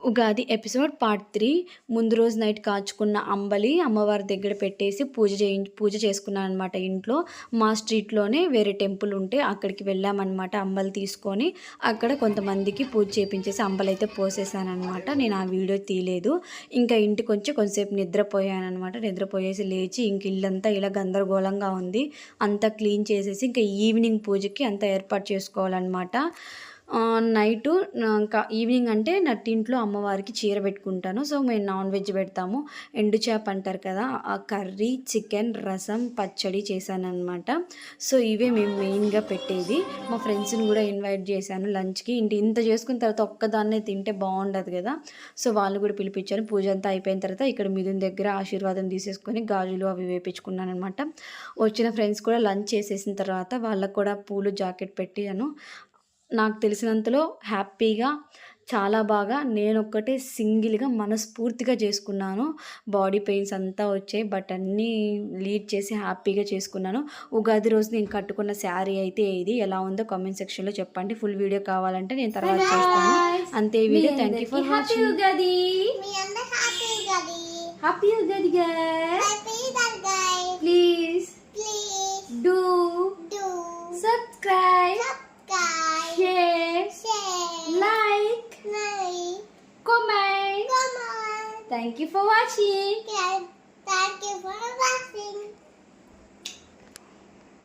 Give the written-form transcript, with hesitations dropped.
Ugadi episode part 3. ముందు రోజు night కాచుకున్న అంబలి అమ్మవారి దగ్గర పెట్టేసి పూజ చేసుకున్నాను అనమాట. ఇంట్లో మా స్ట్రీట్లోనే వేరే టెంపుల్ ఉంటే అక్కడికి వెళ్ళామన్నమాట. అంబలి తీసుకొని అక్కడ కొంతమందికి పూజ చేయించేసి అంబలి అయితే పోసేసాను అనమాట. నేను ఆ వీడియో తీయలేదు. ఇంకా ఇంటికి వచ్చి కొంచెంసేపు నిద్రపోయాను అనమాట. నిద్రపోయేసి లేచి ఇంక ఇల్లంతా ఇలా గందరగోళంగా ఉంది. అంతా క్లీన్ చేసేసి ఇంకా ఈవినింగ్ పూజకి అంతా ఏర్పాటు చేసుకోవాలన్నమాట. నైటు ఇంకా ఈవినింగ్ అంటే నట్టింట్లో అమ్మవారికి చీర పెట్టుకుంటాను. సో మేము నాన్ వెజ్ పెడతాము. ఎండు చేప అంటారు కదా, ఆ కర్రీ, చికెన్, రసం, పచ్చడి చేశాను అనమాట. సో ఇవే మేము మెయిన్గా పెట్టేది. మా ఫ్రెండ్స్ని కూడా ఇన్వైట్ చేశాను లంచ్కి. ఇంత చేసుకున్న తర్వాత ఒక్కదాన్నే తింటే బాగుండదు కదా, సో వాళ్ళు కూడా పిలిపించాను. పూజ అంతా అయిపోయిన తర్వాత ఇక్కడ మిథున్ దగ్గర ఆశీర్వాదం తీసేసుకొని గాజులు అవి వేపించుకున్నాను అనమాట. వచ్చిన ఫ్రెండ్స్ కూడా లంచ్ చేసేసిన తర్వాత వాళ్ళకు కూడా పూలు జాకెట్ పెట్టాను. నాకు తెలిసినంతలో హ్యాపీగా చాలా బాగా నేనొక్కటే సింగిల్గా మనస్ఫూర్తిగా చేసుకున్నాను. బాడీ పెయిన్స్ అంతా వచ్చాయి, బట్ అన్నీ లీడ్ చేసి హ్యాపీగా చేసుకున్నాను. ఉగాది రోజు నేను కట్టుకున్న శారీ అయితే ఇది. ఎలా ఉందో కామెంట్ సెక్షన్లో చెప్పండి. ఫుల్ వీడియో కావాలంటే నేను తర్వాత చేస్తాను. అంతే video. Thank you for watching. Happy Ugadi guys. Please do subscribe, share, like, comment. Thank you for watching. Thank you for watching.